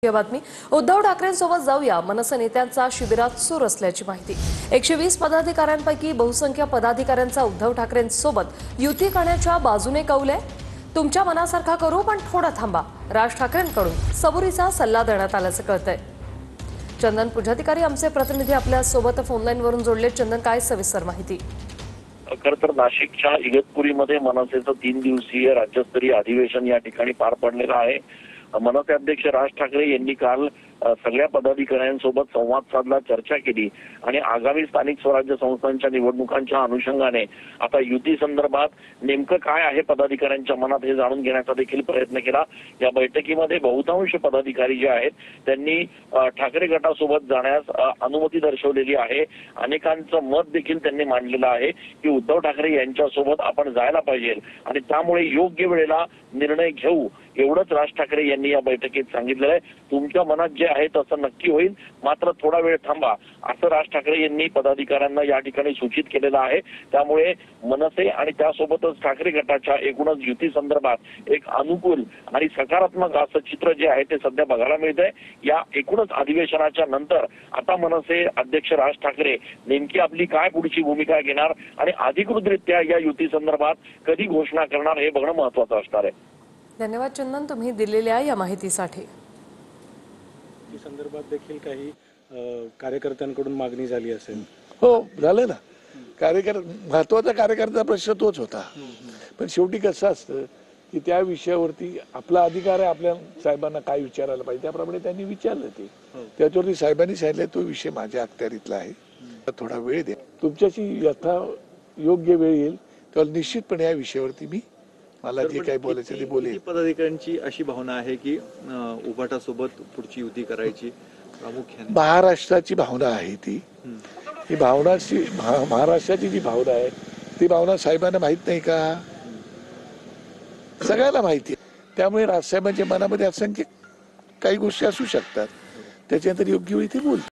बातमी उद्धव ठाकरेंसोबत जाऊया मनसे नेत्यांचा शिबिरात सूर असल्याची माहिती। 120 पदाधिकाऱ्यांपैकी बहुसंख्य पदाधिकाऱ्यांचा उद्धव ठाकरेंसोबत युती करण्याच्या बाजूने कौल आहे। तुमच्या मनासारखा करू पण थोडं थांबा, राज ठाकरेंकडून सबुरीचा सल्ला देण्यात आल्याचं कळतंय। चंदन पुजाधिकारी आमचे प्रतिनिधी आपल्या सोबत फोनलाईनवरून जोडले। चंदन, काय सविस्तर माहिती? खरं तर नाशिकच्या इगतपुरीमध्ये मनसेचं 3 दिवसीय राज्यस्तरीय अधिवेशन या ठिकाणी पार पडलेलं आहे। मनसे अध्यक्ष राज ठाकरे यांनी काल सगळ्या पदाधिकाऱ्यांसोबत संवाद साधला, चर्चा केली आणि आगामी स्थानिक स्वराज्य संस्थांच्या निवडणुकांच्या अनुषंगाने आता युती संदर्भात नेमकं काय आहे पदाधिकाऱ्यांच्या मनात हे जाणून घेण्याचा देखील प्रयत्न केला। या बैठकीमध्ये बहुतांश पदाधिकारी जे आहेत त्यांनी ठाकरे गटासोबत जाण्यास अनुमती दर्शवलेली आहे। अनेकांचं मत देखील त्यांनी मांडलेलं आहे की उद्धव ठाकरे यांच्यासोबत आपण जायला पाहिजे आणि त्यामुळे योग्य वेळेला निर्णय घेऊ, एवढंच राज ठाकरे यांनी या बैठकीत सांगितलेलं आहे। तुमच्या मनात जे आहे तसं नक्की होईल, मात्र थोडा वेळ थांबा, असं राज ठाकरे यांनी पदाधिकाऱ्यांना या ठिकाणी सूचित केलेलं आहे। त्यामुळे मनसे आणि त्यासोबतच ठाकरे गटाच्या एकूणच युती संदर्भात एक अनुकूल आणि सकारात्मक असं चित्र जे आहे ते सध्या बघायला मिळतंय। या एकूणच अधिवेशनाच्या नंतर आता मनसे अध्यक्ष राज ठाकरे नेमकी आपली काय पुढची भूमिका घेणार आणि अधिकृतरित्या या युती संदर्भात कधी घोषणा करणार हे बघणं महत्त्वाचं असणार आहे। धन्यवाद चंदन, तुम्ही दिलेल्या या माहितीसाठी। या संदर्भात देखील काही कार्यकर्त्यांकडून मागणी झाली असेल? हो, झालं ना। महत्वाचा कार्यकर्त्याचा प्रश्न तोच होता, पण शेवटी कसं असतं की त्या विषयावरती आपला अधिकार आहे, आपल्या साहेबांना काय विचारायला पाहिजे त्याप्रमाणे त्यांनी विचारलं। ते त्याच्यावरती साहेबांनी सांगितलं तो विषय माझ्या अखत्यारीतला आहे, थोडा वेळ द्या, तुमच्याशी यथा योग्य वेळ येईल तेव्हा निश्चितपणे या विषयावरती मला जे काही बोलायचं ते बोलेल। पदाधिकाऱ्यांची अशी भावना आहे की उभाटासोबत पुढची युती करायची प्रामुख्याने महाराष्ट्राची भावना आहे। ही भावनाची महाराष्ट्राची जी भावना आहे ती भावना साहेबांना माहित नाही का? सगळ्याला माहिती आहे। त्यामुळे राजसाहेबांच्या मनामध्ये असंख्य काही गोष्टी असू शकतात, त्याच्यानंतर योग्य वेळी ते बोलतात।